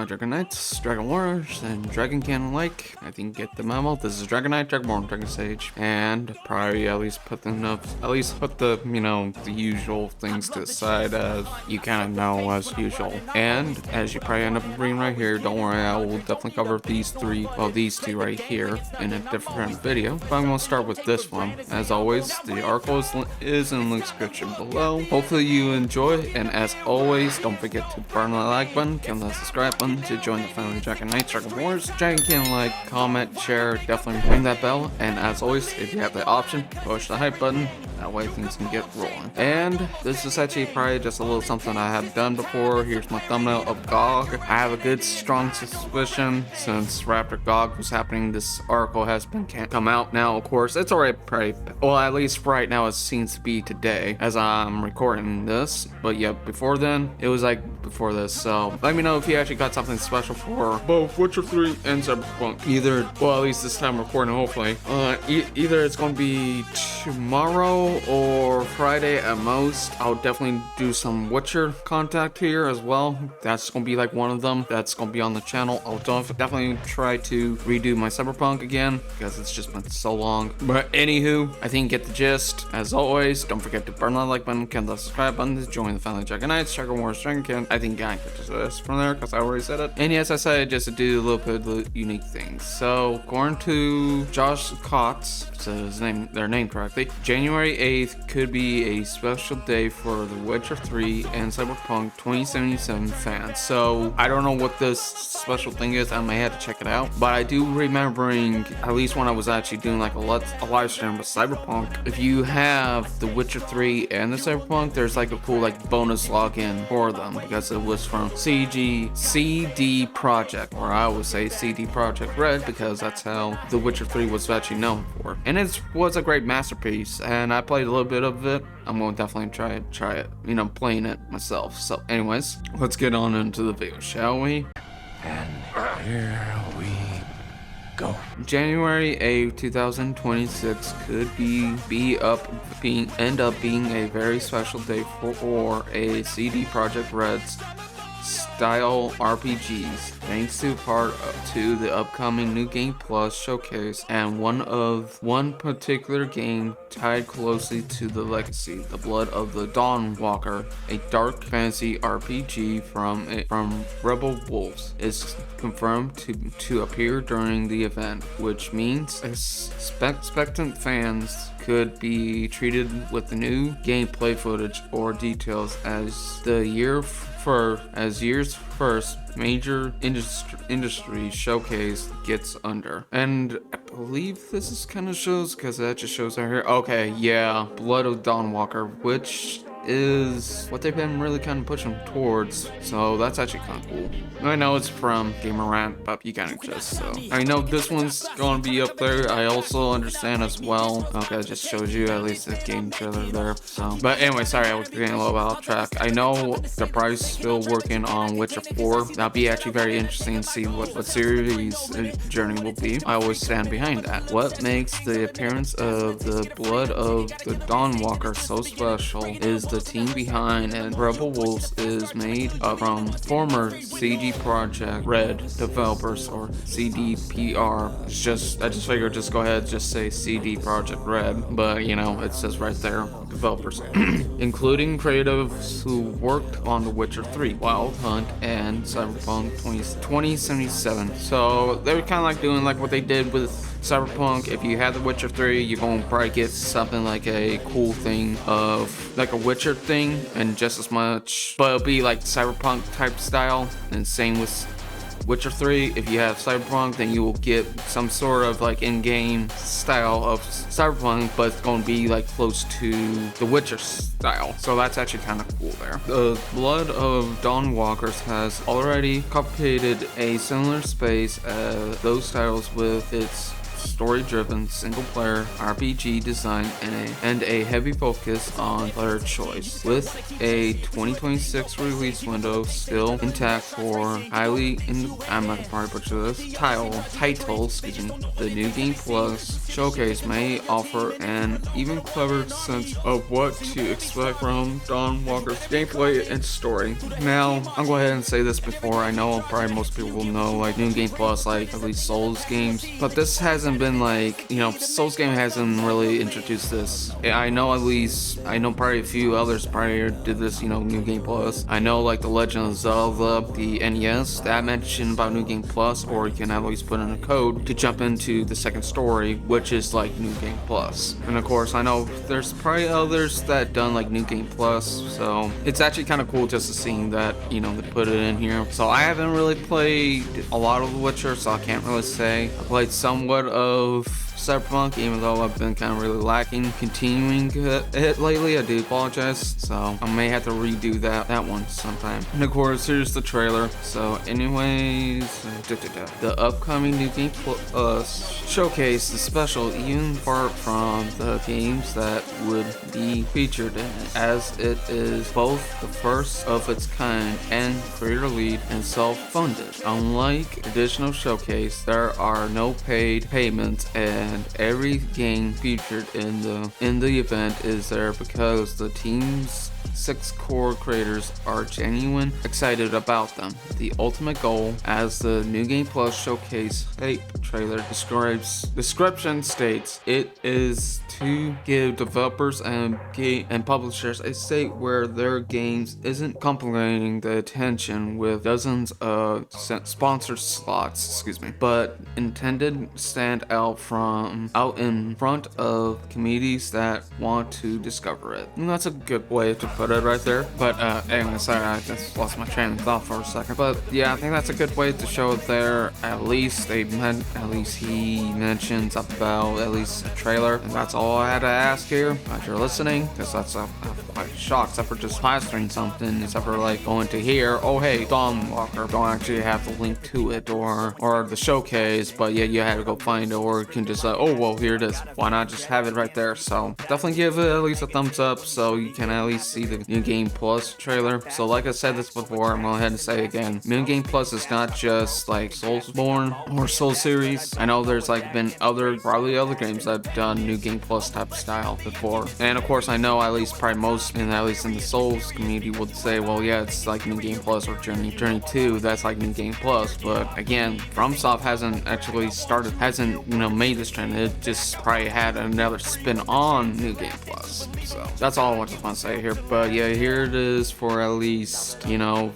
my Dragon Knights, Dragon Warriors, and Dragon Cannon like. I think get the memo. This is Dragon Knight, Dragonborn, Dragon Sage, and probably at least put the the usual things to the side as you kind of know as usual. And as you probably end up reading right here, don't worry, I will definitely cover these two right here in a different video. But I'm gonna start with this one. As always, the article is in the link description below. Hopefully you enjoy, and as always, don't forget to burn the like button, kill that subscribe button to join the family of Dragon Knights, Dragon Wars, Dragon Cannon like, comment, share, definitely ring that bell, and as always, if you have the option, push the hype button. That way things can get rolling. And this is actually probably just a little something I have done before. Here's my thumbnail of GOG. I have a good strong suspicion since Raptor GOG was happening, this article has been come out now. Of course, it's already pretty, well, at least right now it seems to be today as I'm recording this. But yeah, before then, it was like before this. So let me know if you actually got something special for both Witcher 3 and Cyberpunk. Either, well, at least this time I'm recording, hopefully. Either it's going to be tomorrow or Friday at most. I'll definitely do some Witcher contact here as well. That's gonna be like one of them that's gonna be on the channel. I'll definitely try to redo my Cyberpunk again because it's just been so long. But anywho, I think you get the gist. As always, don't forget to burn that like button, click the subscribe button to join the family of Dragon Knights, Dragon Wars, Dragon Cannon. I think I get this from there because I already said it. And yes, I said just to do a little bit of unique things. So according to Josh Kotz, says their name correctly, January 8th could be a special day for the Witcher 3 and Cyberpunk 2077 fans. So I don't know what this special thing is. I may have to check it out. But I do remembering, at least when I was actually doing like a live stream with Cyberpunk, if you have the Witcher 3 and the Cyberpunk, there's like a cool like bonus login for them because it was from CD Projekt, or I always say CD Projekt Red because that's how the Witcher 3 was actually known for. And it was a great masterpiece, and I played a little bit of it. I'm gonna definitely try it, playing it myself. So anyways, let's get on into the video, shall we? And here we go. January 8th, 2026 could end up being a very special day for a CD Projekt Red's style RPGs, thanks to part to the upcoming New Game Plus showcase and one particular game tied closely to the legacy, The Blood of the Dawnwalker, a dark fantasy RPG from Rebel Wolves, is confirmed to appear during the event, which means expectant fans could be treated with the new gameplay footage or details as year's first major industry showcase gets under. And I believe this is kind of shows because that just shows right here. Okay, yeah, Blood of Dawnwalker, which is what they've been really kind of pushing towards, so that's actually kind of cool. I know it's from Gamer Rant, but you kind of just, so I know this one's gonna be up there. I also understand as well. Okay, it just shows you at least the game trailer there. So, but anyway, sorry, I was getting a little bit off track. I know they're probably still working on Witcher 4. That'll be actually very interesting to see what series journey will be. I always stand behind that. What makes the appearance of the Blood of the Dawnwalker so special is the team behind, and Rebel Wolves is made up from former CD Projekt Red developers, or CDPR. I just figured just go ahead just say CD Projekt Red, but it says right there developers, including creatives who worked on The Witcher 3, Wild Hunt, and Cyberpunk 2077. So they were kind of like doing like what they did with Cyberpunk. If you have The Witcher 3, you're going to probably get something like a cool thing of like a Witcher thing, and just as much, but it'll be like Cyberpunk type style. And same with Witcher 3, if you have Cyberpunk, then you will get some sort of like in-game style of Cyberpunk, but it's going to be like close to the Witcher style. So that's actually kind of cool there. The Blood of Dawnwalkers has already copied a similar space as those titles with its story-driven single-player RPG design and a heavy focus on player choice. With a 2026 release window still intact for I'm not gonna probably butcher this title, excuse me, the New Game Plus showcase may offer an even clever sense of what to expect from Dawn Walker's gameplay and story. Now, I'll go ahead and say this before. I know probably most people will know, like, New Game Plus, like, at least Souls games, but this hasn't been like, Souls game hasn't really introduced this. I know probably a few others prior did this, New Game Plus. I know, like, The Legend of Zelda, the NES, that mentioned about New Game Plus, or you can at least put in a code to jump into the second story, which is like New Game Plus. And of course, I know there's probably others that done like New Game Plus, so it's actually kind of cool just to see that, they put it in here. So I haven't really played a lot of The Witcher, so I can't really say. I played somewhat of Cyberpunk, even though I've been kind of really lacking continuing it lately. I do apologize, so I may have to redo that one sometime. And of course, here's the trailer. So anyways, the upcoming New Game Plus showcase is special even apart from the games that would be featured in it, as it is both the first of its kind and creator lead and self-funded. Unlike additional showcase, there are no paid payments, and every game featured in the event is there because the team's 6 core creators are genuine excited about them. The ultimate goal, as the New Game Plus showcase tape trailer description states, it is to give developers and publishers a state where their games isn't complicating the attention with dozens of sponsored slots, but intended to stand out in front of communities that want to discover it. And that's a good way to put it right there. But anyway, sorry, I just lost my train of thought for a second. But yeah, I think that's a good way to show it there. At least he mentions about at least a trailer, and that's all I had to ask here. Glad you're listening, because that's I'm quite shocked, except for just plastering something, except for like going to here. Oh hey, Dawn Walker. Don't actually have the link to it or the showcase, but yeah, you had to go find it, or you can just oh well, here it is. Why not just have it right there? So definitely give it at least a thumbs up so you can at least see the New Game Plus trailer. So like I said this before, I'm going to go ahead and say it again. New Game Plus is not just like Soulsborne or Soul series. I know there's like been probably other games that have done New Game Plus type of style before. And of course I know at least probably most, and at least in the Souls community, would say, well yeah, it's like New Game Plus, or Journey 2, that's like New Game Plus. But again, FromSoft hasn't made this trend. It just probably had another spin on New Game Plus. So that's all I just want to say here. But yeah, here it is for at least,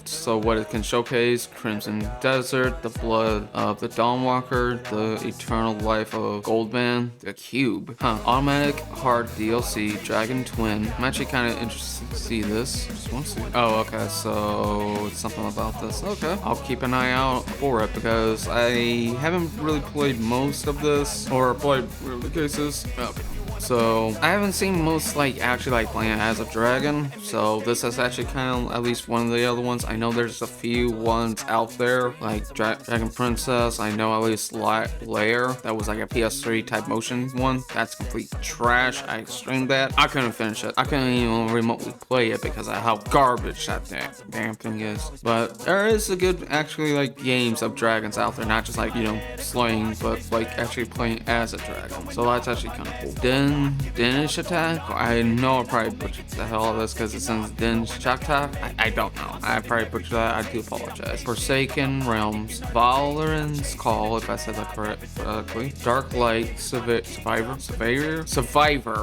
so what it can showcase: Crimson Desert, the blood of the Dawnwalker, the eternal life of Goldman, the Cube, automatic hard DLC, Dragon Twin. I'm actually kind of interested to see this. Just want to see. Oh, okay, so it's something about this. Okay, I'll keep an eye out for it, because I haven't really played most of this, or played the cases. Okay. So I haven't seen most actually playing as a dragon, so this is actually kind of at least one of the other ones. I know there's a few ones out there like Dragon Princess. I know at least Lair, that was like a PS3 type motion one. That's complete trash. I streamed that. I couldn't finish it. I couldn't even remotely play it because of how garbage that damn thing is. But there is a good actually games of dragons out there, not just slaying, but actually playing as a dragon. So that's actually kind of cool. Danish Attack? I know I probably butchered the hell out of this because it says Danish Attack. I don't know. I probably butchered that. I do apologize. Forsaken Realms. Valorant's Call, if I said that correctly. Dark Light Survivor.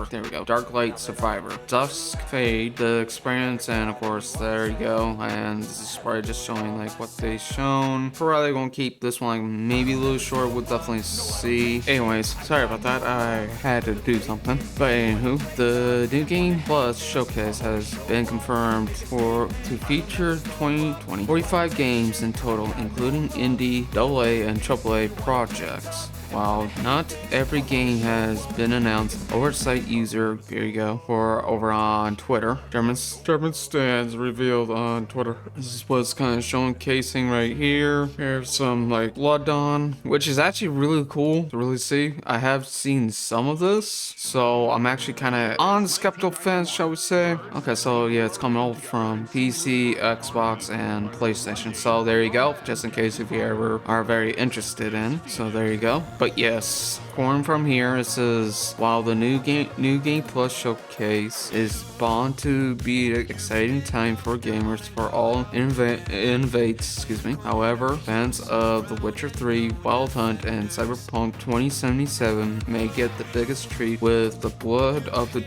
There we go. Dark Light Survivor. Dusk Fade, the experience, and of course, there you go. And this is probably just showing what they've shown. Probably gonna keep this one maybe a little short. We'll definitely see. Anyways, sorry about that. I had to do something. But anywho, the New Game Plus showcase has been confirmed to feature 45 games in total, including indie, AA, and AAA projects. while not every game has been announced, oversight user, here you go, for over on Twitter. German stands revealed on Twitter. This is what's kind of showcasing right here. Here's some like Blood Dawn, which is actually really cool to really see. I have seen some of this, so I'm actually kind of on the skeptical fence, shall we say. Okay, so yeah, it's coming over from PC, Xbox, and PlayStation. So there you go, just in case if you ever are very interested in. So there you go. But yes, going from here, it says, while the new game plus showcase is bound to be an exciting time for gamers for all innovates, However, fans of The Witcher 3, Wild Hunt, and Cyberpunk 2077 may get the biggest treat with the Blood of the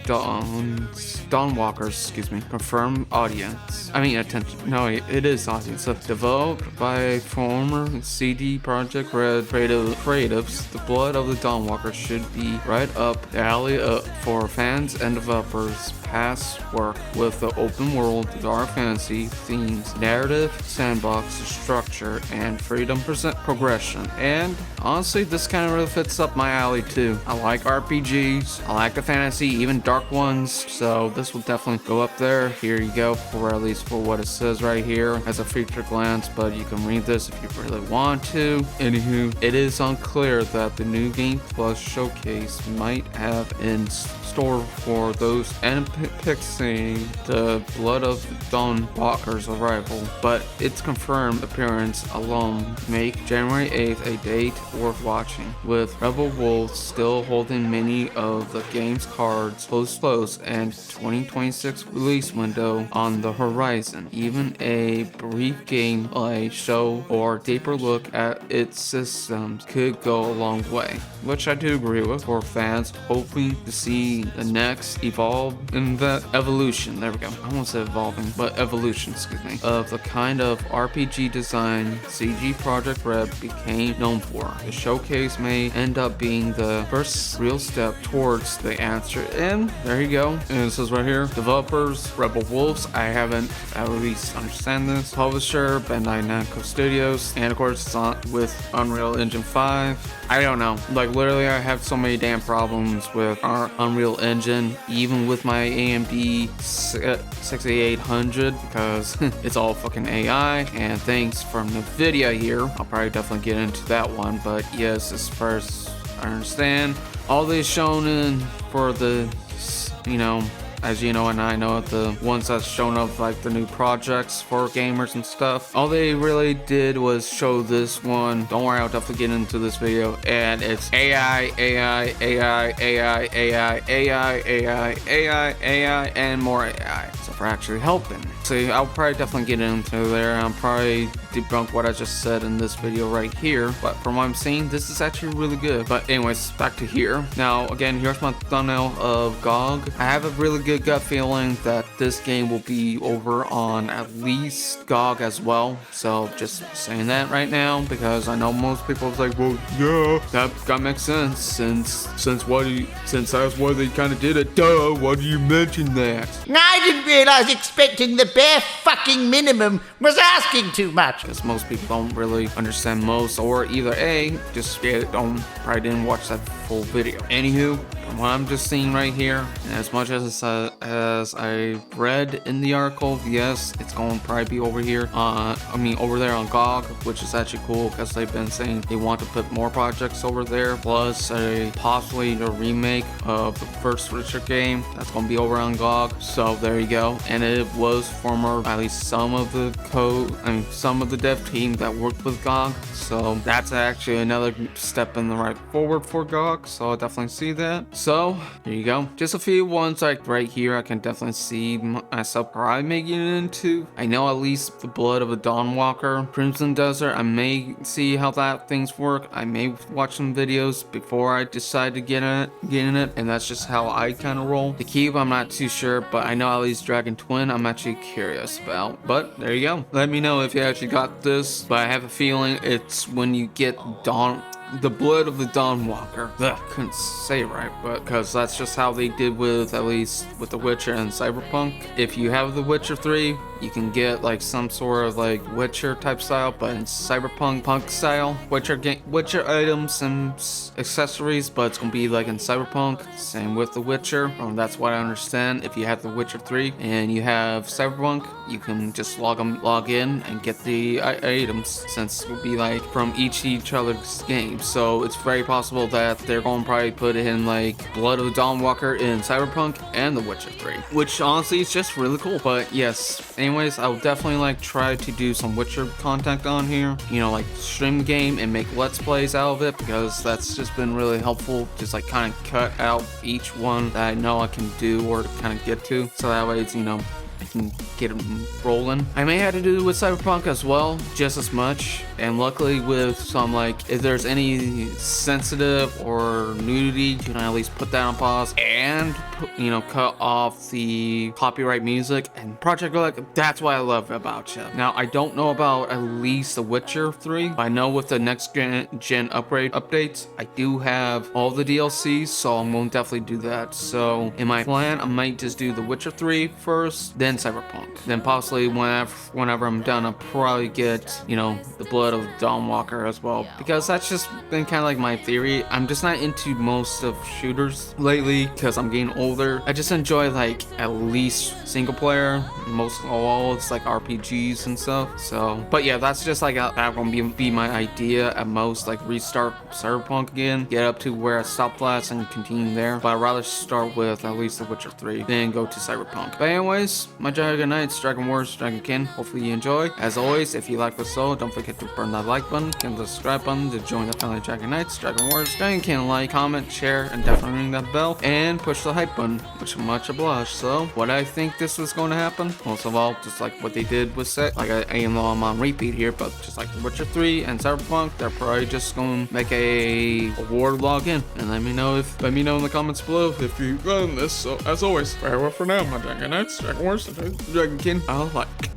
Dawnwalkers, confirmed audience. Attention. No, it is audience. So, developed by former CD Projekt Red creatives, the Blood of the Dawnwalkers should be right up the alley for fans and developers. Past work with the open world, dark fantasy themes, narrative, sandbox structure, and freedom progression. And honestly, this kind of really fits up my alley too. I like RPGs, I like the fantasy, even dark ones, so this will definitely go up there. Here you go, for at least for what it says right here as a feature glance, but you can read this if you really want to. Anywho, it is unclear that the new Game Plus showcase might have in store for those depicting the Blood of Dawnwalker's arrival, but its confirmed appearance alone make January 8th a date worth watching, with Rebel Wolves still holding many of the game's cards close and 2026 release window on the horizon. Even a brief gameplay show or deeper look at its systems could go a long way, which I do agree with, for fans hoping to see the next evolution, there we go, I won't say evolving, but evolution, of the kind of RPG design CG Projekt Red became known for. The showcase may end up being the first real step towards the answer, and there you go. And it says right here, developers, Rebel Wolves, I haven't at least understand this, publisher, Bandai Namco Studios, and of course it's on with Unreal Engine 5. I don't know, like literally I have so many damn problems with our Unreal Engine, even with my AMD 6800, because it's all fucking AI. And thanks from NVIDIA here, I'll probably definitely get into that one, but yes, as far as I understand, all these shown in for the, as you know and I know, the ones that's shown up like the new projects for gamers and stuff, all they really did was show this one. Don't worry, I'll definitely get into this video, and it's AI, and more AI. So for actually helping. See, I'll probably definitely get into there. I'll probably debunk what I just said in this video right here, but from what I'm seeing, this is actually really good. But anyways, back to here. Now again, here's my thumbnail of GOG. I have a really good gut feeling that this game will be over on at least GOG as well. So just saying that right now, because I know most people is like, well, yeah, that makes sense since that's why they kind of did it. Duh, why do you mention that? I didn't realize expecting the bare fucking minimum was asking too much. Because most people don't really understand most, or either A, just probably didn't watch that full video. Anywho, from what I'm just seeing right here, and as much as I read in the article, yes, it's going to probably be over here. Over there on GOG, which is actually cool because they've been saying they want to put more projects over there, plus possibly the remake of the first Witcher game that's going to be over on GOG. So there you go. And it was former, at least some of the dev team that worked with GOG. So that's actually another step in the right forward for GOG. So I definitely see that. So there you go. Just a few ones like right here I can definitely see myself probably making it into. I know at least the Blood of a Dawnwalker, Crimson Desert, I may see how that things work. I may watch some videos before I decide to get in it, and that's just how I kind of roll. The Cube, I'm not too sure, but I know at least Dragon Twin I'm actually curious about. But there you go. Let me know if you actually got this, but I have a feeling it's when you get the Blood of the Dawnwalker. Ugh, couldn't say it right, but because that's just how they did with, at least with The Witcher and Cyberpunk. If you have The Witcher 3, you can get like some sort of like Witcher type style, but in Cyberpunk style. Witcher items and accessories, but it's gonna be like in Cyberpunk. Same with The Witcher. That's what I understand. If you have The Witcher 3 and you have Cyberpunk, you can just log in and get the items, since it will be like from each other's game. So it's very possible that they're going to probably put in like Blood of the Dawnwalker in Cyberpunk and The Witcher 3, which honestly is just really cool. But yes, anyways, I will definitely like try to do some Witcher content on here, you know, like stream the game and make let's plays out of it, because that's just been really helpful. Just like kind of cut out each one that I know I can do or kind of get to, so that way it's, you know, I can get them rolling. I may have to do with Cyberpunk as well, just as much. And luckily with some, like, if there's any sensitive or nudity, you can at least put that on pause and you know, cut off the copyright music and Project like that's what I love about you. Now I don't know about at least The Witcher 3, but I know with the next gen updates, I do have all the DLCs, so I'm gonna definitely do that. So in my plan, I might just do The Witcher 3 first, then Cyberpunk, then possibly whenever I'm done, I'll probably get, you know, the Blood of Dawnwalker as well, because that's just been kind of like my theory. I'm just not into most of shooters lately because I'm getting older. I just enjoy like at least single player. Most of all, it's like RPGs and stuff. So, but yeah, that's just like that gonna be my idea at most. Like restart Cyberpunk again, get up to where I stopped last and continue there. But I'd rather start with at least The Witcher 3, then go to Cyberpunk. But anyways, my Dragon Knights, Dragon Wars, Dragonkin. Hopefully you enjoy. As always, if you like the show, don't forget to burn that like button, hit the subscribe button to join the family of Dragon Knights, Dragon Wars, Dragonkin. Like, comment, share, and definitely ring that bell and push the hype button, which is much obliged. So, what I think this is going to happen, most of all, just like what they did with set, like I even though I'm on repeat here, but just like The Witcher 3 and Cyberpunk, they're probably just going to make a award login, and let me know in the comments below if you run this. So, as always, farewell for now, my Dragon Knights, Dragon Wars, and Dragonkin. I like.